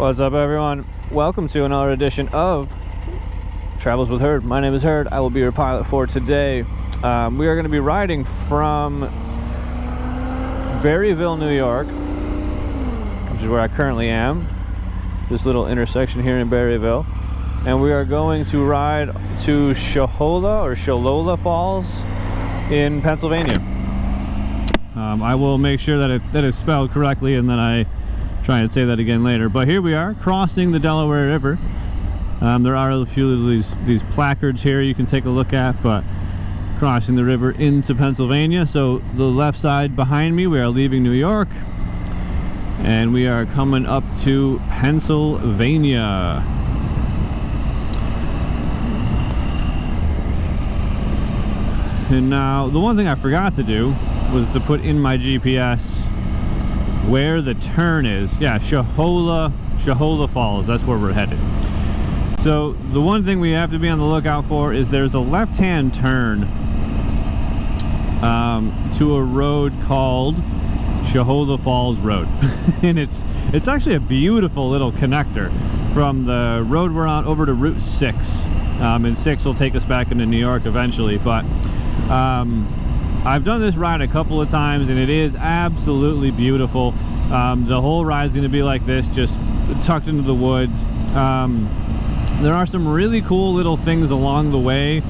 What's up, everyone? Welcome to another edition of Travels with Herd. My name is Herd. I will be your pilot for today. We are going to be riding from Berryville, New York, which is where I currently am. This little intersection here in Berryville. And we are going to ride to Shohola Falls in Pennsylvania. I will make sure that it's spelled correctly, and then I try and say that again later. But here we are crossing the Delaware River. There are a few of these placards here you can take a look at, but crossing the river into Pennsylvania. So the left side behind me, we are leaving New York and we are coming up to Pennsylvania. And now the one thing I forgot to do was to put in my GPS where the turn is. Yeah, Shohola Falls, that's where we're headed. So the one thing we have to be on the lookout for is there's a left-hand turn to a road called Shohola Falls Road. And it's actually a beautiful little connector from the road we're on over to Route 6. And 6 will take us back into New York eventually, but I've done this ride a couple of times and it is absolutely beautiful. The whole ride's going to be like this, just tucked into the woods. There are some really cool little things along the way.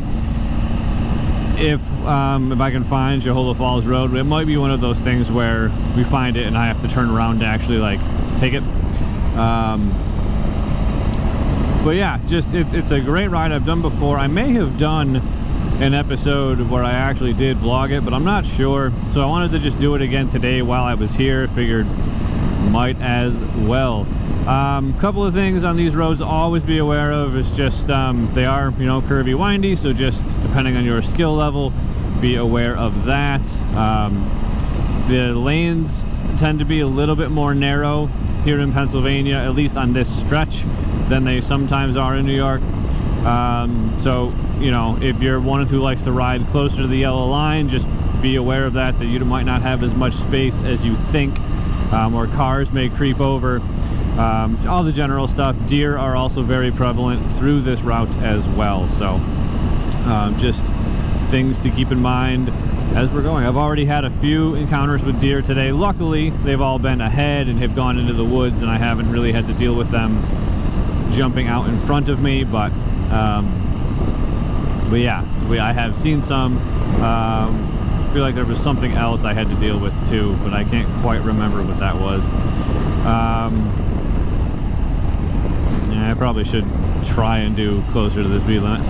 If I can find Shohola Falls Road, it might be one of those things where we find it and I have to turn around to actually like take it. But yeah, it's a great ride. I've done before. I may have done an episode where I actually did vlog it, but I'm not sure, so I wanted to just do it again today while I was here. Figured might as well. Couple of things on these roads to always be aware of is just they are, you know, curvy, windy, so just depending on your skill level, be aware of that. The lanes tend to be a little bit more narrow here in Pennsylvania, at least on this stretch, than they sometimes are in New York. So, you know, if you're one who likes to ride closer to the yellow line, just be aware of that you might not have as much space as you think, or cars may creep over. All the general stuff. Deer are also very prevalent through this route as well, so just things to keep in mind as we're going. I've already had a few encounters with deer today. Luckily, they've all been ahead and have gone into the woods, and I haven't really had to deal with them jumping out in front of me, but yeah, I have seen some. I feel like there was something else I had to deal with too, but I can't quite remember what that was. Yeah, I probably should try and do closer to the speed limit.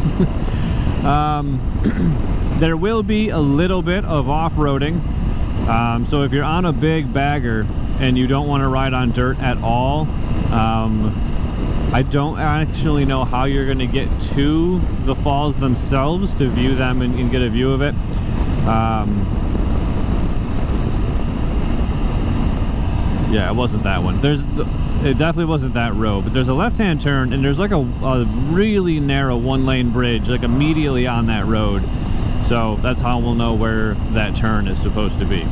There will be a little bit of off-roading, so if you're on a big bagger and you don't want to ride on dirt at all, I don't actually know how you're going to get to the falls themselves to view them and get a view of it. Yeah, it wasn't that one. It definitely wasn't that road, but there's a left-hand turn and there's like a really narrow one-lane bridge like immediately on that road. So that's how we'll know where that turn is supposed to be.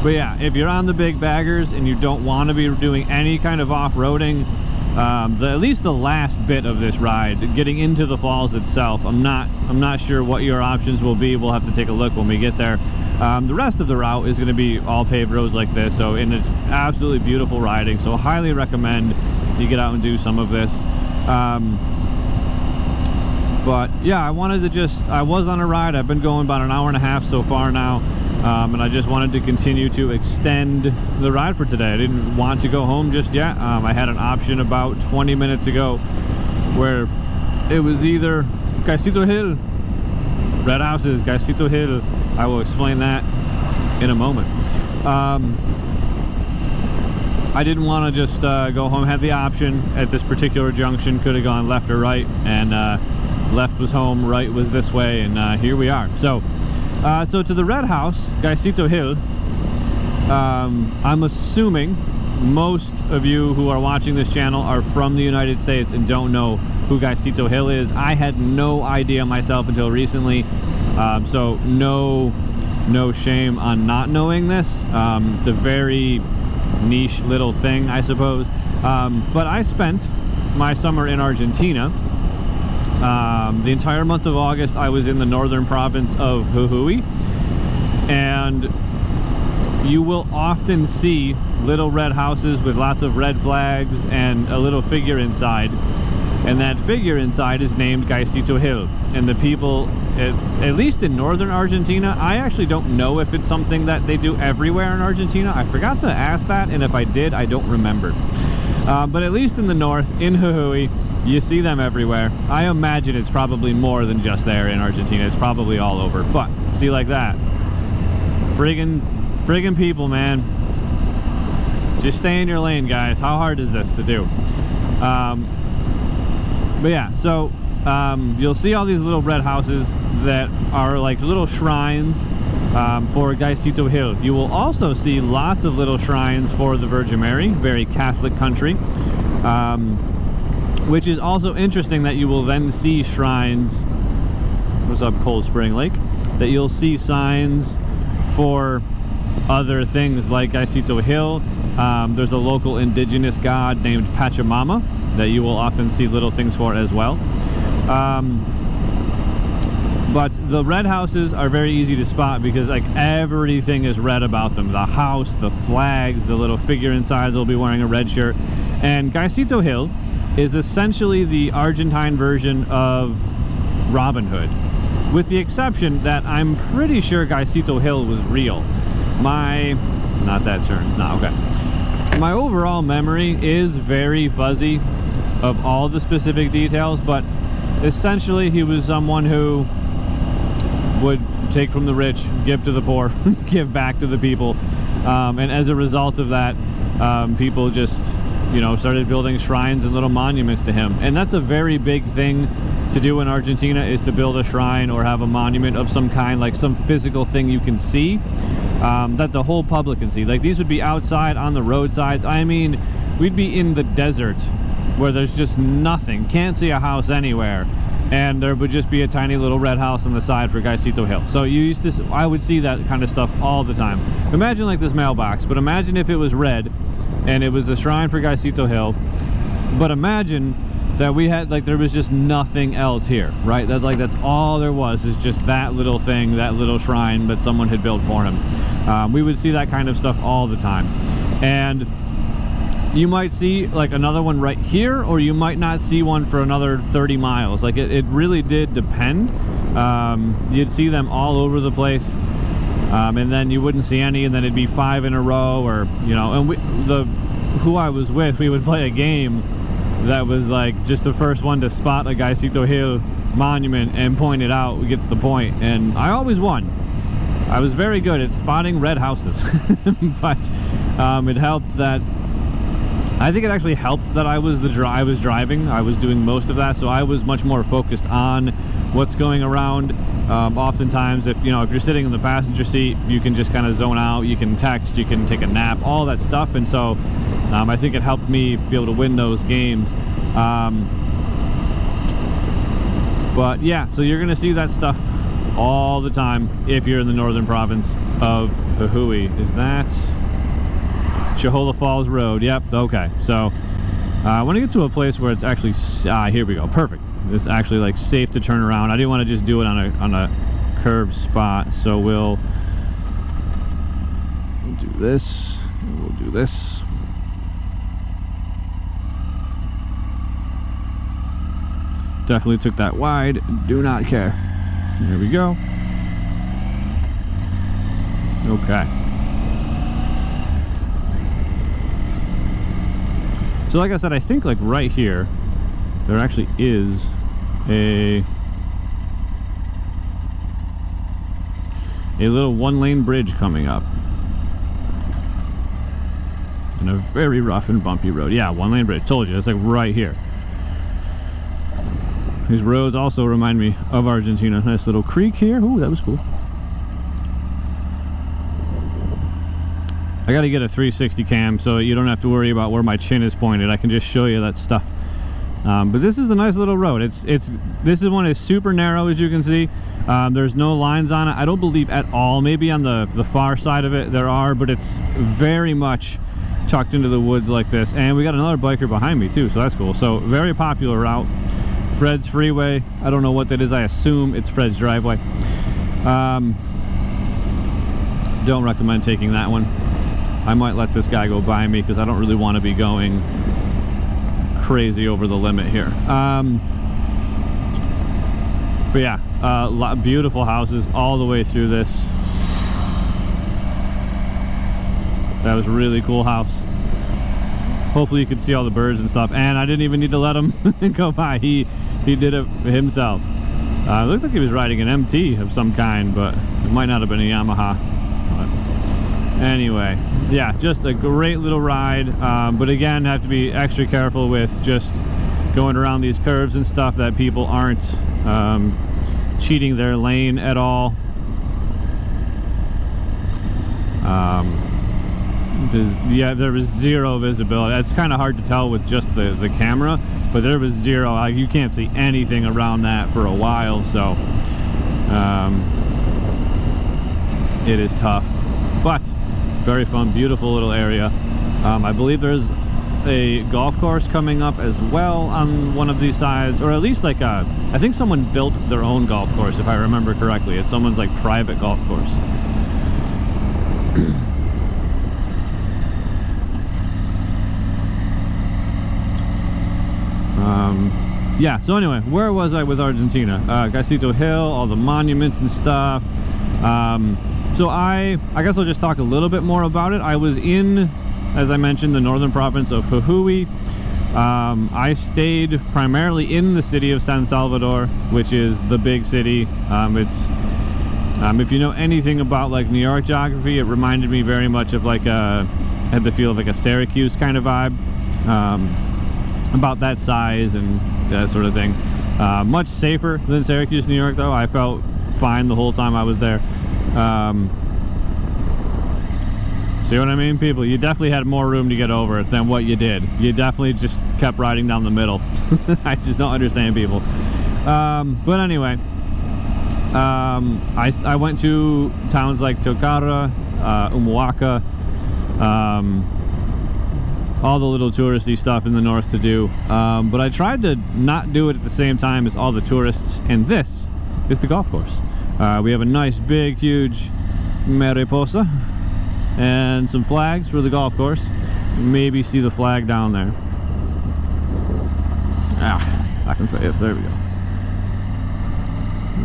But yeah, if you're on the big baggers and you don't want to be doing any kind of off-roading, at least the last bit of this ride, getting into the falls itself, I'm not sure what your options will be. We'll have to take a look when we get there. The rest of the route is going to be all paved roads like this, and it's absolutely beautiful riding, so I highly recommend you get out and do some of this. But yeah, I was on a ride. I've been going about an hour and a half so far now. And I just wanted to continue to extend the ride for today. I didn't want to go home just yet. I had an option about 20 minutes ago where it was either Gauchito Gil, Red Houses, Gauchito Gil. I will explain that in a moment. I didn't want to just go home. Had the option at this particular junction, could have gone left or right, and left was home, right was this way, and here we are. So to the Red House, Gauchito Gil, I'm assuming most of you who are watching this channel are from the United States and don't know who Gauchito Gil is. I had no idea myself until recently, so no shame on not knowing this. It's a very niche little thing, I suppose. But I spent my summer in Argentina. The entire month of August I was in the northern province of Jujuy, and you will often see little red houses with lots of red flags and a little figure inside, and that figure inside is named Gauchito Gil. And the people, at least in northern Argentina, I actually don't know if it's something that they do everywhere in Argentina. I forgot to ask that, and if I did, I don't remember. But at least in the north, in Jujuy, you see them everywhere. I imagine it's probably more than just there in Argentina. It's probably all over. But see, like that, friggin' people, man. Just stay in your lane, guys. How hard is this to do? But yeah, so you'll see all these little red houses that are like little shrines for Gauchito Gil. You will also see lots of little shrines for the Virgin Mary, very Catholic country, which is also interesting that you will then see shrines. What's up, Cold Spring Lake? That you'll see signs for other things like Gauchito Gil. There's a local indigenous god named Pachamama that you will often see little things for as well. But the red houses are very easy to spot because like everything is red about them. The house, the flags, the little figure inside will be wearing a red shirt. And Gauchito Gil is essentially the Argentine version of Robin Hood, with the exception that I'm pretty sure Gauchito Gil was real. Not that turn, it's not, okay. My overall memory is very fuzzy of all the specific details, but essentially he was someone who would take from the rich, give to the poor, give back to the people, and as a result of that, people just, you know, started building shrines and little monuments to him. And that's a very big thing to do in Argentina, is to build a shrine or have a monument of some kind, like some physical thing you can see, that the whole public can see. Like these would be outside on the roadsides. I mean, we'd be in the desert where there's just nothing, can't see a house anywhere, and there would just be a tiny little red house on the side for Gauchito Gil. So you used to, I would see that kind of stuff all the time. Imagine like this mailbox, but imagine if it was red and it was a shrine for Gauchito Gil, but imagine that we had, like, there was just nothing else here, right? That, like, that's all there was, is just that little thing, that little shrine that someone had built for him. We would see that kind of stuff all the time. And you might see like another one right here, or you might not see one for another 30 miles. Like it really did depend. You'd see them all over the place, and then you wouldn't see any, and then it'd be 5 in a row, or, you know. And who I was with, we would play a game that was like just the first one to spot a Gauchito Gil monument and point it out gets the point, and I always won. I was very good at spotting red houses. But it helped that, I think it actually helped that I was driving. I was doing most of that, so I was much more focused on what's going around. Oftentimes, if you're sitting in the passenger seat, you can just kind of zone out. You can text, you can take a nap, all that stuff. And so I think it helped me be able to win those games. But yeah, so you're gonna see that stuff all the time if you're in the northern province of Jujuy. Is that Shohola Falls Road? Yep. Okay, so I want to get to a place where it's actually here we go, perfect. It's actually like safe to turn around. I didn't want to just do it on a curved spot, so we'll do this, and we'll do this. Definitely took that wide, do not care. There we go. Okay. So like I said, I think like right here, there actually is a little one-lane bridge coming up. And a very rough and bumpy road. Yeah, one-lane bridge. Told you, it's like right here. These roads also remind me of Argentina. Nice little creek here. Ooh, that was cool. I gotta get a 360 cam so you don't have to worry about where my chin is pointed. I can just show you that stuff. But this is a nice little road. This one is super narrow, as you can see. There's no lines on it, I don't believe, at all. Maybe on the far side of it there are, but it's very much tucked into the woods like this. And we got another biker behind me too, so that's cool. So very popular route. Fred's Freeway. I don't know what that is. I assume it's Fred's driveway. Don't recommend taking that one. I might let this guy go by me because I don't really want to be going crazy over the limit here. But yeah, beautiful houses all the way through this. That was a really cool house. Hopefully you could see all the birds and stuff. And I didn't even need to let him go by. He did it himself. It looked like he was riding an MT of some kind, but it might not have been a Yamaha. But anyway, yeah, just a great little ride. But again, have to be extra careful with just going around these curves and stuff, that people aren't cheating their lane at all. Yeah, there was zero visibility. It's kind of hard to tell with just the camera, but there was zero. Like, you can't see anything around that for a while, so it is tough, but very fun, beautiful little area. I believe there's a golf course coming up as well on one of these sides, or at least like I think someone built their own golf course, if I remember correctly. It's someone's like private golf course. Yeah, so anyway, where was I with Argentina? Gauchito Gil, all the monuments and stuff. So I guess I'll just talk a little bit more about it. I was in, as I mentioned, the northern province of Jujuy. I stayed primarily in the city of San Salvador, which is the big city. If you know anything about like New York geography, it reminded me very much of like had the feel of like a Syracuse kind of vibe. About that size and that sort of thing. Much safer than Syracuse, New York, though. I felt fine the whole time I was there. See what I mean, people? You definitely had more room to get over it than what you did. You definitely just kept riding down the middle. I just don't understand people. But anyway, I went to towns like Tocara, Umuaca, all the little touristy stuff in the north to do, but I tried to not do it at the same time as all the tourists, and this is the golf course. We have a nice big huge mariposa and some flags for the golf course. Maybe see the flag down there. I can say it. There we go.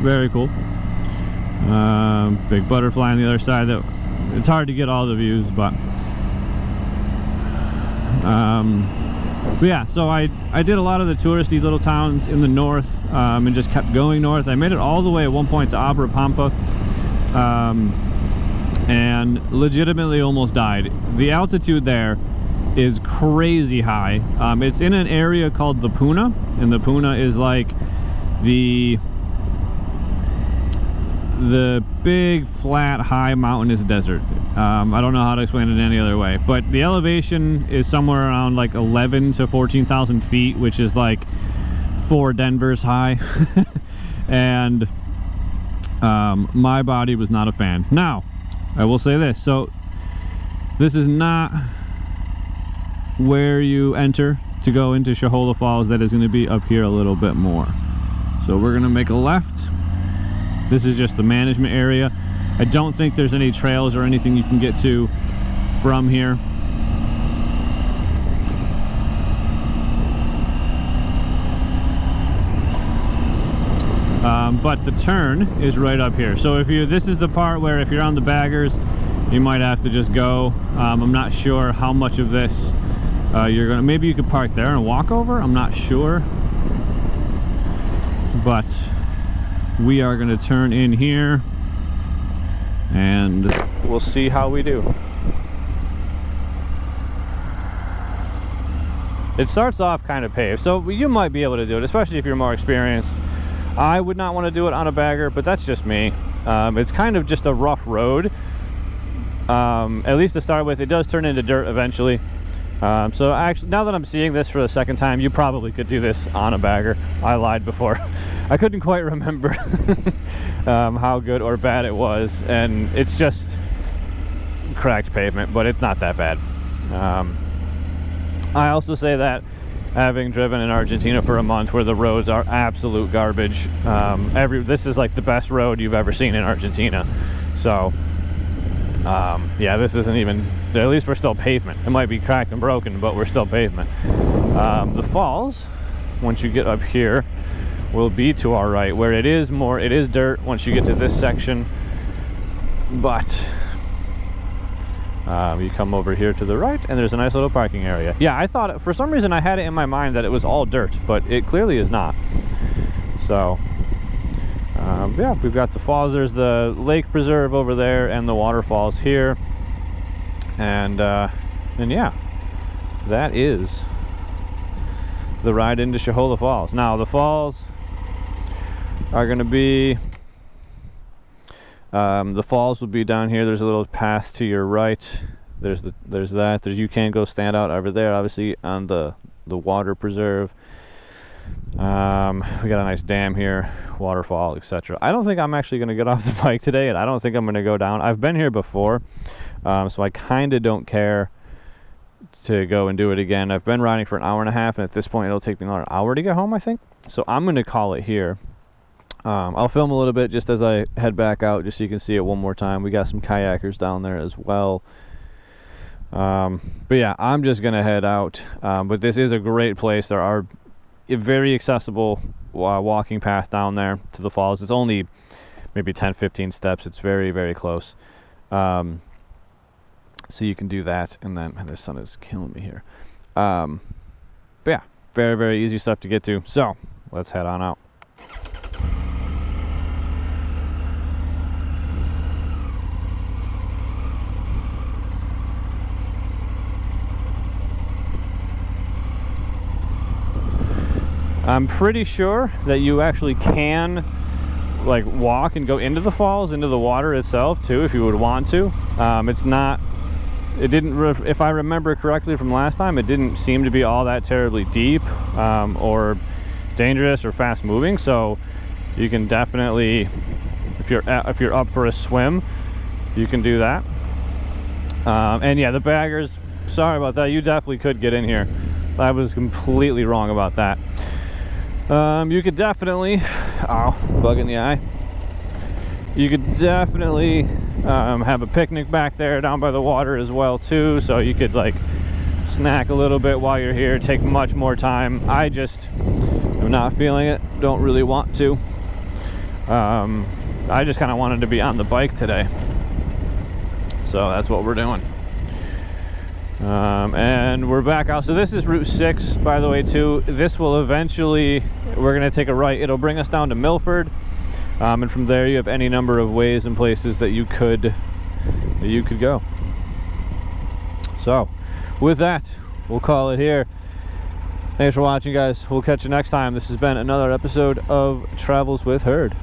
Very cool. Big butterfly on the other side. That it's hard to get all the views, but yeah, so I did a lot of the touristy little towns in the north, and just kept going north. I made it all the way at one point to Abra Pampa, and legitimately almost died. The altitude there is crazy high. It's in an area called the Puna, and the Puna is like the big flat high mountainous desert. I don't know how to explain it any other way, but the elevation is somewhere around like 11 to 14,000 feet, which is like 4 Denvers high. And my body was not a fan. Now I will say this, so this is not where you enter to go into Shohola Falls. That is going to be up here a little bit more, so we're going to make a left. This is just the management area. I don't think there's any trails or anything you can get to from here. But the turn is right up here. So if this is the part where if you're on the baggers, you might have to just go. I'm not sure how much of this you're gonna, maybe you could park there and walk over. I'm not sure. But we are going to turn in here and we'll see how we do. It starts off kind of paved, so you might be able to do it, especially if you're more experienced. I would not want to do it on a bagger, but that's just me. It's kind of just a rough road, at least to start with. It does turn into dirt eventually. So actually, now that I'm seeing this for the second time, you probably could do this on a bagger. I lied before. I couldn't quite remember how good or bad it was, and it's just cracked pavement, but it's not that bad. I also say that having driven in Argentina for a month, where the roads are absolute garbage. This is like the best road you've ever seen in Argentina. So yeah, this isn't even, at least we're still pavement. It might be cracked and broken, but we're still pavement. The falls, once you get up here, will be to our right, where it is dirt once you get to this section. But you come over here to the right and there's a nice little parking area. Yeah, I thought, for some reason I had it in my mind that it was all dirt, but it clearly is not. So yeah, we've got the falls. There's the lake preserve over there and the waterfalls here. And yeah, that is the ride into Shohola Falls. Now the falls are going to be, the falls will be down here. There's a little path to your right. There's that. You can go stand out over there, obviously, on the water preserve. We got a nice dam here, waterfall, etc. I don't think I'm actually going to get off the bike today, and I don't think I'm going to go down. I've been here before, so I kind of don't care to go and do it again. I've been riding for an hour and a half, and at this point it'll take me another hour to get home, I think. So I'm going to call it here. I'll film a little bit just as I head back out, just so you can see it one more time. We got some kayakers down there as well. But yeah, I'm just going to head out. But this is a great place. There are a very accessible walking path down there to the falls. It's only maybe 10-15 steps. It's very, very close. So you can do that. And then, man, this sun is killing me here. But yeah, very, very easy stuff to get to. So let's head on out. I'm pretty sure that you actually can like walk and go into the falls, into the water itself too, if you would want to. If I remember correctly from last time, it didn't seem to be all that terribly deep or dangerous or fast moving. So you can definitely, if you're up for a swim, you can do that. And yeah, the baggers, sorry about that, you definitely could get in here. I was completely wrong about that. You could definitely, bug in the eye. You could definitely have a picnic back there down by the water as well too, so you could like snack a little bit while you're here, take much more time. I just am not feeling it, don't really want to. I just kind of wanted to be on the bike today, so that's what we're doing. And we're back out. So this is Route 6, by the way, too. This will eventually, we're going to take a right. It'll bring us down to Milford. And from there you have any number of ways and places that you could go. So with that, we'll call it here. Thanks for watching, guys. We'll catch you next time. This has been another episode of Travels with Herd.